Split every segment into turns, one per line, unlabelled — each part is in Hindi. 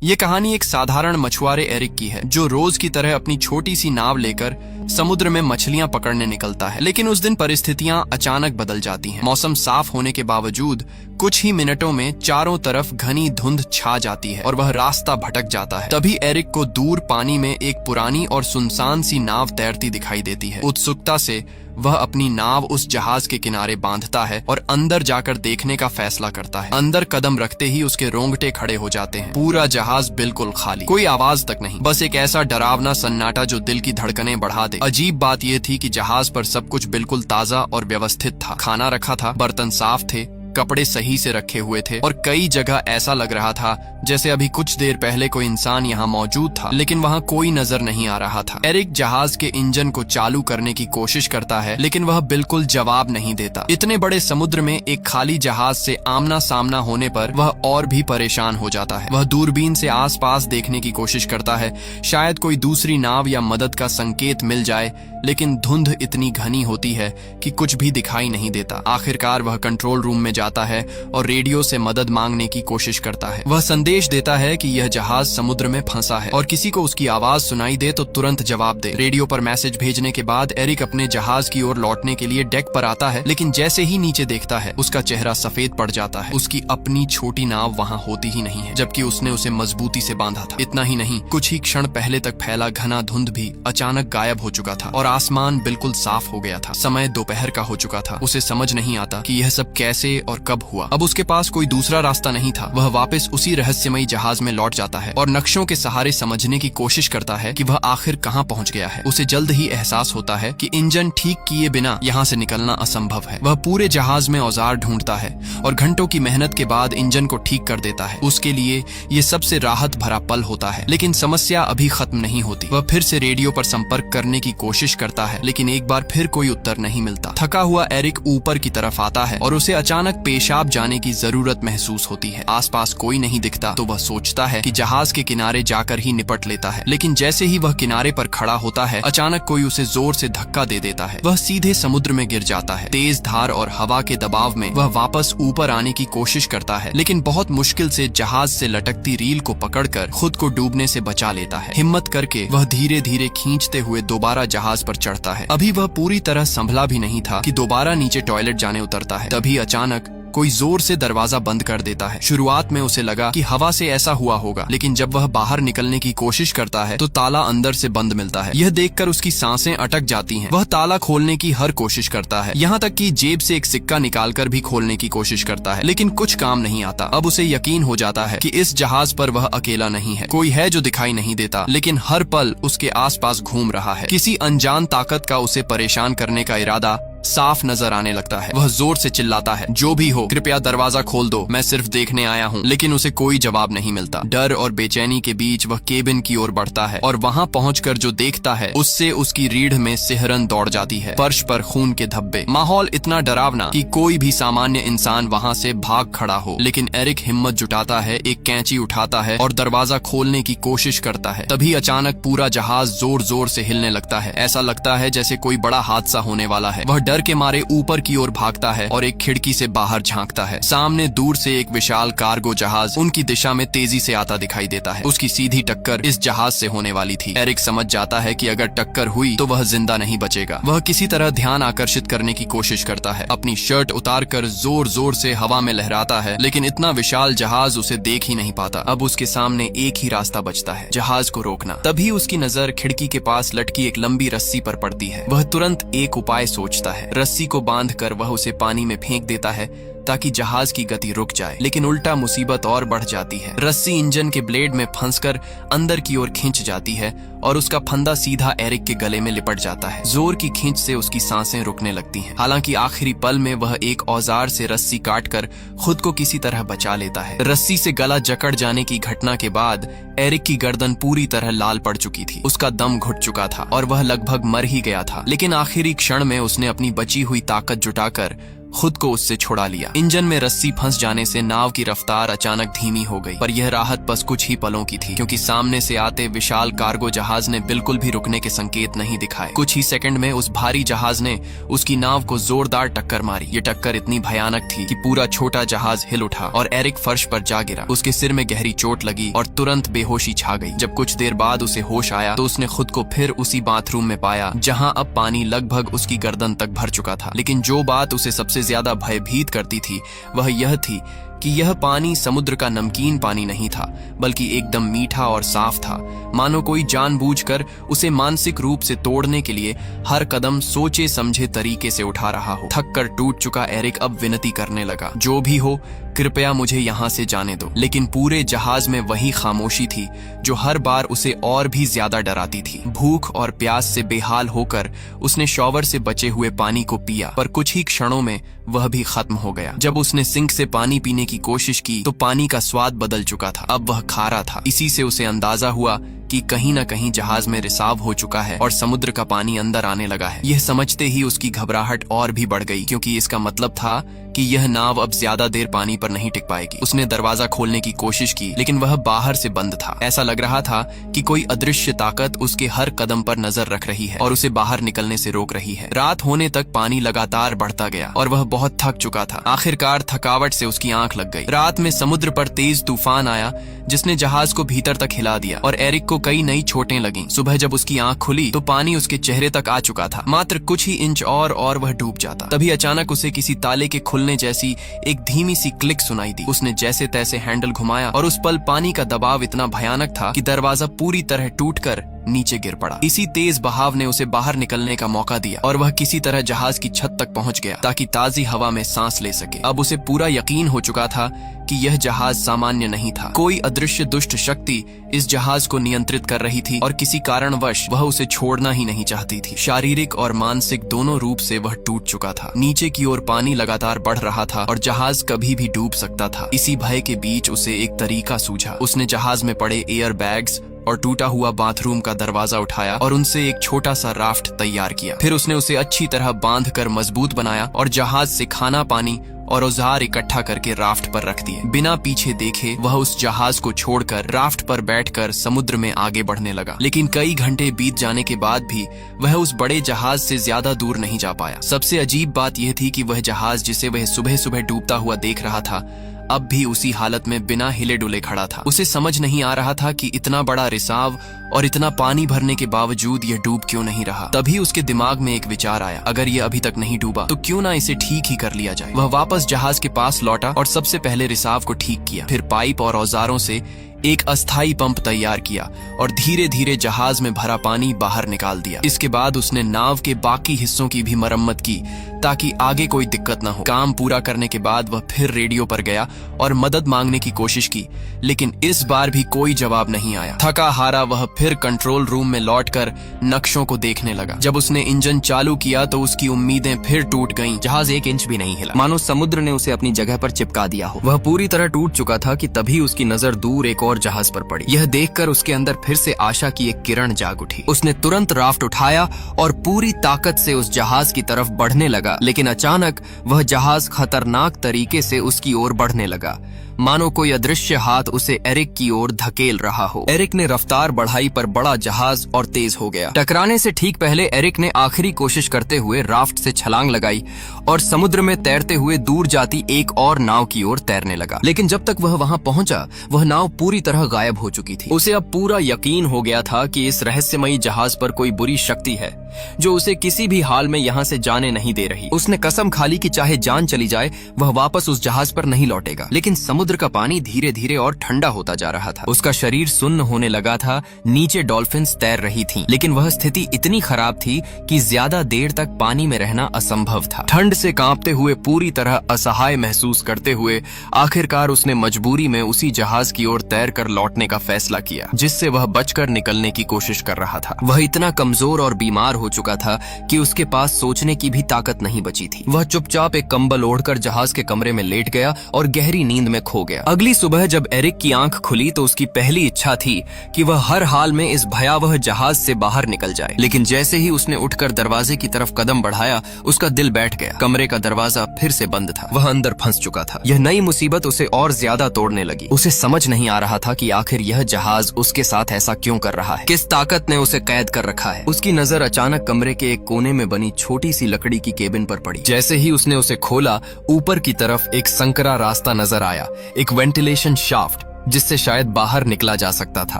ये कहानी एक साधारण मछुआरे एरिक की है जो रोज की तरह अपनी छोटी सी नाव लेकर समुद्र में मछलियां पकड़ने निकलता है। लेकिन उस दिन परिस्थितियां अचानक बदल जाती हैं। मौसम साफ होने के बावजूद कुछ ही मिनटों में चारों तरफ घनी धुंध छा जाती है और वह रास्ता भटक जाता है। तभी एरिक को दूर पानी में एक पुरानी और सुनसान सी नाव तैरती दिखाई देती है। उत्सुकता से वह अपनी नाव उस जहाज के किनारे बांधता है और अंदर जाकर देखने का फैसला करता है। अंदर कदम रखते ही उसके रोंगटे खड़े हो जाते हैं। पूरा जहाज बिल्कुल खाली, कोई आवाज तक नहीं, बस एक ऐसा डरावना सन्नाटा जो दिल की धड़कनें बढ़ा दे। अजीब बात यह थी कि जहाज पर सब कुछ बिल्कुल ताजा और व्यवस्थित था। खाना रखा था, बर्तन साफ थे, कपड़े सही से रखे हुए थे और कई जगह ऐसा लग रहा था जैसे अभी कुछ देर पहले कोई इंसान यहाँ मौजूद था, लेकिन वहाँ कोई नजर नहीं आ रहा था। एरिक जहाज के इंजन को चालू करने की कोशिश करता है, लेकिन वह बिल्कुल जवाब नहीं देता। इतने बड़े समुद्र में एक खाली जहाज से आमना सामना होने पर वह और भी परेशान हो जाता है। वह दूरबीन से आसपास देखने की कोशिश करता है, शायद कोई दूसरी नाव या मदद का संकेत मिल जाए, लेकिन धुंध इतनी घनी होती है कि कुछ भी दिखाई नहीं देता। आखिरकार वह कंट्रोल रूम में जाता है और रेडियो से मदद मांगने की कोशिश करता है। वह संदेश देता है कि यह जहाज समुद्र में फंसा है और किसी को उसकी आवाज सुनाई दे तो तुरंत जवाब दे। रेडियो पर मैसेज भेजने के बाद एरिक अपने जहाज की ओर लौटने के लिए डेक पर आता है, लेकिन जैसे ही नीचे देखता है उसका चेहरा सफेद पड़ जाता है। उसकी अपनी छोटी नाव वहाँ होती ही नहीं है, जबकि उसने उसे मजबूती से बांधा था। इतना ही नहीं, कुछ ही क्षण पहले तक फैला घना धुंध भी अचानक गायब हो चुका था और आसमान बिल्कुल साफ हो गया था। समय दोपहर का हो चुका था। उसे समझ नहीं आता कि यह सब कैसे और कब हुआ। अब उसके पास कोई दूसरा रास्ता नहीं था। वह वापस उसी रहस्यमयी जहाज में लौट जाता है और नक्शों के सहारे समझने की कोशिश करता है कि वह आखिर कहाँ पहुँच गया है। उसे जल्द ही एहसास होता है कि इंजन ठीक किए बिना यहाँ से निकलना असंभव है। वह पूरे जहाज में औजार ढूंढता है और घंटों की मेहनत के बाद इंजन को ठीक कर देता है। उसके लिए ये सबसे राहत भरा पल होता है, लेकिन समस्या अभी खत्म नहीं होती। वह फिर से रेडियो पर संपर्क करने की कोशिश करता है, लेकिन एक बार फिर कोई उत्तर नहीं मिलता। थका हुआ एरिक ऊपर की तरफ आता है और उसे अचानक पेशाब जाने की जरूरत महसूस होती है। आसपास कोई नहीं दिखता तो वह सोचता है कि जहाज के किनारे जाकर ही निपट लेता है, लेकिन जैसे ही वह किनारे पर खड़ा होता है अचानक कोई उसे जोर से धक्का दे देता है। वह सीधे समुद्र में गिर जाता है। तेज धार और हवा के दबाव में वह वापस ऊपर आने की कोशिश करता है, लेकिन बहुत मुश्किल से जहाज से लटकती रील को पकड़कर खुद को डूबने से बचा लेता है। हिम्मत करके वह धीरे धीरे खींचते हुए दोबारा जहाज पर चढ़ता है। अभी वह पूरी तरह संभला भी नहीं था कि दोबारा नीचे टॉयलेट जाने उतरता है। तभी अचानक कोई जोर से दरवाजा बंद कर देता है। शुरुआत में उसे लगा कि हवा से ऐसा हुआ होगा, लेकिन जब वह बाहर निकलने की कोशिश करता है तो ताला अंदर से बंद मिलता है। यह देखकर उसकी सांसें अटक जाती हैं। वह ताला खोलने की हर कोशिश करता है, यहाँ तक कि जेब से एक सिक्का निकालकर भी खोलने की कोशिश करता है, लेकिन कुछ काम नहीं आता। अब उसे यकीन हो जाता है कि इस जहाज पर वह अकेला नहीं है। कोई है जो दिखाई नहीं देता, लेकिन हर पल उसके आसपास घूम रहा है। किसी अनजान ताकत का उसे परेशान करने का इरादा साफ नजर आने लगता है। वह जोर से चिल्लाता है, जो भी हो कृपया दरवाजा खोल दो, मैं सिर्फ देखने आया हूँ। लेकिन उसे कोई जवाब नहीं मिलता। डर और बेचैनी के बीच वह केबिन की ओर बढ़ता है और वहाँ पहुंचकर जो देखता है उससे उसकी रीढ़ में सिहरन दौड़ जाती है। फर्श पर खून के धब्बे, माहौल इतना डरावना कि कोई भी सामान्य इंसान वहाँ से भाग खड़ा हो। लेकिन एरिक हिम्मत जुटाता है, एक कैंची उठाता है और दरवाजा खोलने की कोशिश करता है। तभी अचानक पूरा जहाज जोर जोर से हिलने लगता है। ऐसा लगता है जैसे कोई बड़ा हादसा होने वाला है। वह डर के मारे ऊपर की ओर भागता है और एक खिड़की से बाहर झांकता है। सामने दूर से एक विशाल कार्गो जहाज उनकी दिशा में तेजी से आता दिखाई देता है। उसकी सीधी टक्कर इस जहाज से होने वाली थी। एरिक समझ जाता है कि अगर टक्कर हुई तो वह जिंदा नहीं बचेगा। वह किसी तरह ध्यान आकर्षित करने की कोशिश करता है। अपनी शर्ट उतारकर जोर जोर से हवा में लहराता है, लेकिन इतना विशाल जहाज उसे देख ही नहीं पाता। अब उसके सामने एक ही रास्ता बचता है, जहाज को रोकना। तभी उसकी नजर खिड़की के पास लटकी एक लंबी रस्सी पर पड़ती है। वह तुरंत एक उपाय सोचता है। रस्सी को बांधकर वह उसे पानी में फेंक देता है ताकि जहाज की गति रुक जाए, लेकिन उल्टा मुसीबत और बढ़ जाती है। रस्सी इंजन के ब्लेड में फंसकर अंदर की ओर खींच जाती है और उसका फंदा सीधा एरिक के गले में लिपट जाता है। जोर की खींच से उसकी सांसें रुकने लगती हैं। हालांकि आखिरी पल में वह एक औजार से रस्सी काटकर खुद को किसी तरह बचा लेता है। रस्सी से गला जकड़ जाने की घटना के बाद एरिक की गर्दन पूरी तरह लाल पड़ चुकी थी। उसका दम घुट चुका था और वह लगभग मर ही गया था, लेकिन आखिरी क्षण में उसने अपनी बची हुई ताकत जुटाकर खुद को उससे छुड़ा लिया। इंजन में रस्सी फंस जाने से नाव की रफ्तार अचानक धीमी हो गई, पर यह राहत बस कुछ ही पलों की थी, क्योंकि सामने से आते विशाल कार्गो जहाज ने बिल्कुल भी रुकने के संकेत नहीं दिखाए। कुछ ही सेकंड में उस भारी जहाज ने उसकी नाव को जोरदार टक्कर मारी। ये टक्कर इतनी भयानक थी कि पूरा छोटा जहाज हिल उठा और एरिक फर्श पर जा गिरा। उसके सिर में गहरी चोट लगी और तुरंत बेहोशी छा गई। जब कुछ देर बाद उसे होश आया तो उसने खुद को फिर उसी बाथरूम में पाया जहां अब पानी लगभग उसकी गर्दन तक भर चुका था। लेकिन जो बात उसे सबसे ज्यादा भयभीत करती थी वह यह थी कि यह पानी समुद्र का नमकीन पानी नहीं था, बल्कि एकदम मीठा और साफ था, मानो कोई जानबूझकर उसे मानसिक रूप से तोड़ने के लिए हर कदम सोचे समझे तरीके से उठा रहा हो। थक कर टूट चुका एरिक अब विनती करने लगा, जो भी हो कृपया मुझे यहाँ से जाने दो। लेकिन पूरे जहाज में वही खामोशी थी जो हर बार उसे और भी ज्यादा डराती थी। भूख और प्यास से बेहाल होकर उसने शॉवर से बचे हुए पानी को पिया, पर कुछ ही क्षणों में वह भी खत्म हो गया। जब उसने सिंक से पानी पीने की कोशिश की तो पानी का स्वाद बदल चुका था, अब वह खारा था। इसी से उसे अंदाजा हुआ कि कहीं न कहीं जहाज में रिसाव हो चुका है और समुद्र का पानी अंदर आने लगा है। यह समझते ही उसकी घबराहट और भी बढ़ गई, क्योंकि इसका मतलब था कि यह नाव अब ज्यादा देर पानी पर नहीं टिक पाएगी। उसने दरवाजा खोलने की कोशिश की, लेकिन वह बाहर से बंद था। ऐसा लग रहा था कि कोई अदृश्य ताकत उसके हर कदम पर नजर रख रही है और उसे बाहर निकलने से रोक रही है। रात होने तक पानी लगातार बढ़ता गया और वह बहुत थक चुका था। आखिरकार थकावट से उसकी आंख लग गई। रात में समुद्र पर तेज तूफान आया जिसने जहाज को भीतर तक हिला दिया और एरिक को कई नई चोटें लगीं। सुबह जब उसकी आंख खुली तो पानी उसके चेहरे तक आ चुका था। मात्र कुछ ही इंच और वह डूब जाता। तभी अचानक उसे किसी ताले के खुलने जैसी एक धीमी सी क्लिक सुनाई दी। उसने जैसे तैसे हैंडल घुमाया और उस पल पानी का दबाव इतना भयानक था कि दरवाजा पूरी तरह टूटकर नीचे गिर पड़ा। इसी तेज बहाव ने उसे बाहर निकलने का मौका दिया और वह किसी तरह जहाज की छत तक पहुंच गया ताकि ताजी हवा में सांस ले सके। अब उसे पूरा यकीन हो चुका था कि यह जहाज सामान्य नहीं था। कोई अदृश्य दुष्ट शक्ति इस जहाज को नियंत्रित कर रही थी और किसी कारणवश वह उसे छोड़ना ही नहीं चाहती थी। शारीरिक और मानसिक दोनों रूप से वह टूट चुका था। नीचे की ओर पानी लगातार बढ़ रहा था और जहाज कभी भी डूब सकता था। इसी भय के बीच उसे एक तरीका सूझा। उसने जहाज में पड़े एयर बैग्स और टूटा हुआ बाथरूम का दरवाजा उठाया और उनसे एक छोटा सा राफ्ट तैयार किया। फिर उसने उसे अच्छी तरह बांध कर मजबूत बनाया और जहाज से खाना पानी और औजार इकट्ठा करके राफ्ट पर रख दिए। बिना पीछे देखे वह उस जहाज को छोड़कर राफ्ट पर बैठकर समुद्र में आगे बढ़ने लगा। लेकिन कई घंटे बीत जाने के बाद भी वह उस बड़े जहाज से ज्यादा दूर नहीं जा पाया। सबसे अजीब बात यह थी कि वह जहाज जिसे वह सुबह सुबह डूबता हुआ देख रहा था अब भी उसी हालत में बिना हिले डुले खड़ा था। उसे समझ नहीं आ रहा था कि इतना बड़ा रिसाव और इतना पानी भरने के बावजूद यह डूब क्यों नहीं रहा। तभी उसके दिमाग में एक विचार आया, अगर यह अभी तक नहीं डूबा तो क्यों ना इसे ठीक ही कर लिया जाए। वह वापस जहाज के पास लौटा और सबसे पहले रिसाव को ठीक किया। फिर पाइप और औजारों से एक अस्थायी पंप तैयार किया और धीरे धीरे जहाज में भरा पानी बाहर निकाल दिया। इसके बाद उसने नाव के बाकी हिस्सों की भी मरम्मत की ताकि आगे कोई दिक्कत न हो। काम पूरा करने के बाद वह फिर रेडियो पर गया और मदद मांगने की कोशिश की, लेकिन इस बार भी कोई जवाब नहीं आया। थका हारा वह फिर कंट्रोल रूम में लौटकर नक्शों को देखने लगा। जब उसने इंजन चालू किया तो उसकी उम्मीदें फिर टूट गईं।
जहाज एक इंच भी नहीं हिला, मानो समुद्र ने उसे अपनी जगह पर चिपका दिया हो। वह पूरी तरह टूट चुका था कि तभी उसकी नजर दूर एक और जहाज पर पड़ी। यह देखकर उसके अंदर फिर से आशा की एक किरण जाग उठी। उसने तुरंत राफ्ट उठाया और पूरी ताकत से उस जहाज की तरफ बढ़ने लगा, लेकिन अचानक वह जहाज खतरनाक तरीके से उसकी ओर बढ़ने लगा, मानो कोई अदृश्य हाथ उसे एरिक की ओर धकेल रहा हो। एरिक ने रफ्तार बढ़ाई पर बड़ा जहाज और तेज हो गया। टकराने से ठीक पहले एरिक ने आखिरी कोशिश करते हुए राफ्ट से छलांग लगाई और समुद्र में तैरते हुए दूर जाती एक और नाव की ओर तैरने लगा। लेकिन जब तक वह वहां पहुंचा वह नाव पूरी तरह गायब हो चुकी थी। उसे अब पूरा यकीन हो गया था कि इस रहस्यमयी जहाज पर कोई बुरी शक्ति है जो उसे किसी भी हाल में यहाँ से जाने नहीं दे रही। उसने कसम खा ली कि चाहे जान चली जाए वह वापस उस जहाज पर नहीं लौटेगा। लेकिन समुद्र का पानी धीरे धीरे और ठंडा होता जा रहा था। उसका शरीर सुन्न होने लगा था। नीचे डॉल्फिन्स तैर रही थीं, लेकिन वह स्थिति इतनी खराब थी कि ज्यादा देर तक पानी में रहना असंभव था। ठंड से कांपते हुए, पूरी तरह असहाय महसूस करते हुए आखिरकार उसने मजबूरी में उसी जहाज की ओर तैर कर लौटने का फैसला किया जिससे वह बचकर निकलने की कोशिश कर रहा था। वह इतना कमजोर और बीमार हो चुका था कि उसके पास सोचने की भी ताकत नहीं बची थी। वह चुपचाप एक कंबल ओढ़कर जहाज के कमरे में लेट गया और गहरी नींद में खो हो गया। अगली सुबह जब एरिक की आंख खुली तो उसकी पहली इच्छा थी कि वह हर हाल में इस भयावह जहाज से बाहर निकल जाए, लेकिन जैसे ही उसने उठकर दरवाजे की तरफ कदम बढ़ाया उसका दिल बैठ गया। कमरे का दरवाजा फिर से बंद था, वह अंदर फंस चुका था। यह नई मुसीबत उसे और ज्यादा तोड़ने लगी। उसे समझ नहीं आ रहा था कि आखिर यह जहाज उसके साथ ऐसा क्यों कर रहा है, किस ताकत ने उसे कैद कर रखा है। उसकी नजर अचानक कमरे के एक कोने में बनी छोटी सी लकड़ी की केबिन पर पड़ी। जैसे ही उसने उसे खोला, ऊपर की तरफ एक संकरा रास्ता नजर आया, एक वेंटिलेशन शाफ्ट जिससे शायद बाहर निकला जा सकता था।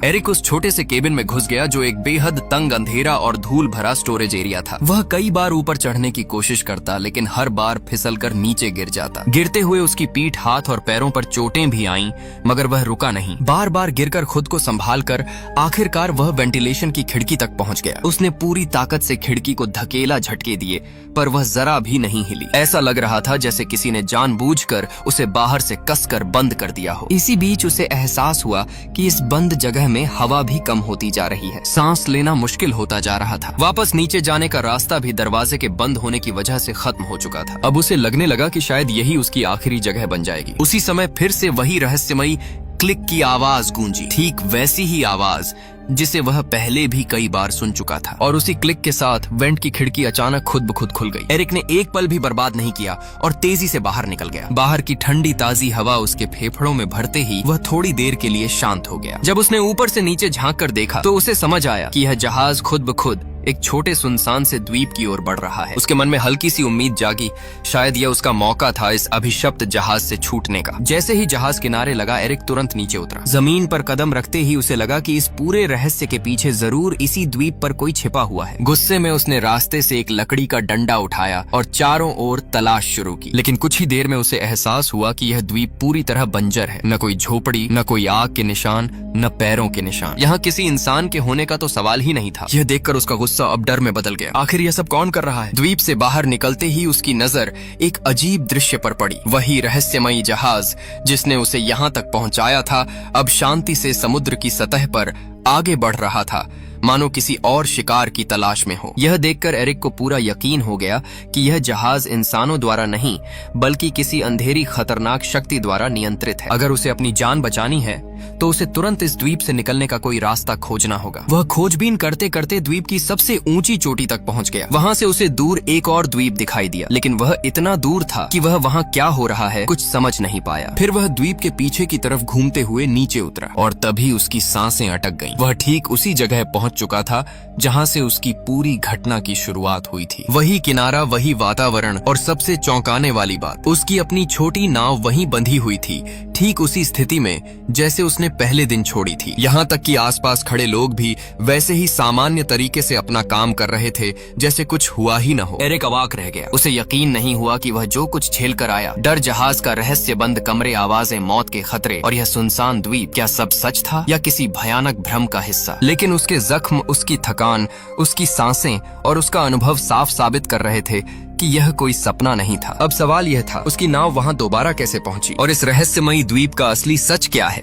एरिक उस छोटे से केबिन में घुस गया जो एक बेहद तंग, अंधेरा और धूल भरा स्टोरेज एरिया था। वह कई बार ऊपर चढ़ने की कोशिश करता, लेकिन हर बार फिसलकर नीचे गिर जाता। गिरते हुए उसकी पीठ, हाथ और पैरों पर चोटें भी आईं, मगर वह रुका नहीं। बार बार गिरकर खुद को संभालकर आखिरकार वह वेंटिलेशन की खिड़की तक पहुंच गया। उसने पूरी ताकत से खिड़की को धकेला, झटके दिए, पर वह जरा भी नहीं हिली। ऐसा लग रहा था जैसे किसी ने जानबूझकर उसे बाहर से कसकर बंद कर दिया हो। इसी बीच उसे एहसास हुआ कि इस बंद जगह में हवा भी कम होती जा रही है। सांस लेना मुश्किल होता जा रहा था। वापस नीचे जाने का रास्ता भी दरवाजे के बंद होने की वजह से खत्म हो चुका था। अब उसे लगने लगा कि शायद यही उसकी आखिरी जगह बन जाएगी। उसी समय फिर से वही रहस्यमयी क्लिक की आवाज गूंजी, ठीक वैसी ही आवाज जिसे वह पहले भी कई बार सुन चुका था। और उसी क्लिक के साथ वेंट की खिड़की अचानक खुद ब खुद खुल गई। एरिक ने एक पल भी बर्बाद नहीं किया और तेजी से बाहर निकल गया। बाहर की ठंडी ताजी हवा उसके फेफड़ों में भरते ही वह थोड़ी देर के लिए शांत हो गया। जब उसने ऊपर से नीचे झांक कर देखा तो उसे समझ आया कि यह जहाज खुद ब खुद एक छोटे सुनसान से द्वीप की ओर बढ़ रहा है। उसके मन में हल्की सी उम्मीद जागी, शायद यह उसका मौका था इस अभिशप्त जहाज से छूटने का। जैसे ही जहाज किनारे लगा, एरिक तुरंत नीचे उतरा। जमीन पर कदम रखते ही उसे लगा कि इस पूरे रहस्य के पीछे जरूर इसी द्वीप पर कोई छिपा हुआ है। गुस्से में उसने रास्ते से एक लकड़ी का डंडा उठाया और चारों ओर तलाश शुरू की। लेकिन कुछ ही देर में उसे एहसास हुआ कि यह द्वीप पूरी तरह बंजर है। न कोई झोपड़ी, न कोई आग के निशान, न पैरों के निशान। यहाँ किसी इंसान के होने का तो सवाल ही नहीं था। यह देखकर उसका गुस्सा अब डर में बदल गया। आखिर यह सब कौन कर रहा है? द्वीप से बाहर निकलते ही उसकी नजर एक अजीब दृश्य पर पड़ी। वही रहस्यमयी जहाज जिसने उसे यहाँ तक पहुंचाया था, अब शांति से समुद्र की सतह पर आगे बढ़ रहा था, मानो किसी और शिकार की तलाश में हो। यह देखकर एरिक को पूरा यकीन हो गया कि यह जहाज इंसानों द्वारा नहीं, बल्कि किसी अंधेरी खतरनाक शक्ति द्वारा नियंत्रित है। अगर उसे अपनी जान बचानी है तो उसे तुरंत इस द्वीप से निकलने का कोई रास्ता खोजना होगा। वह खोजबीन करते करते द्वीप की सबसे ऊंची चोटी तक पहुंच गया। वहां से उसे दूर एक और द्वीप दिखाई दिया, लेकिन वह इतना दूर था कि वह वहां क्या हो रहा है कुछ समझ नहीं पाया। फिर वह द्वीप के पीछे की तरफ घूमते हुए नीचे उतरा और तभी उसकी सांसें अटक गईं। वह ठीक उसी जगह पहुंच चुका था जहां से उसकी पूरी घटना की शुरुआत हुई थी। वही किनारा, वही वातावरण और सबसे चौंकाने वाली बात, उसकी अपनी छोटी नाव वहीं बंधी हुई थी, ठीक उसी स्थिति में जैसे उसने पहले दिन छोड़ी थी। यहाँ तक कि आसपास खड़े लोग भी वैसे ही सामान्य तरीके से अपना काम कर रहे थे जैसे कुछ हुआ ही न हो। एरिक अवाक रह गया। उसे यकीन नहीं हुआ कि वह जो कुछ झेल कर आया, डर, जहाज का रहस्य बंद कमरे, आवाजें, मौत के खतरे और यह सुनसान द्वीप, क्या सब सच था या किसी भयानक भ्रम का हिस्सा? लेकिन उसके जख्म, उसकी थकान, उसकी सांसें और उसका अनुभव साफ साबित कर रहे थे कि यह कोई सपना नहीं था। अब सवाल यह था, उसकी नाव वहां दोबारा कैसे पहुंची और इस रहस्यमयी द्वीप का असली सच क्या है?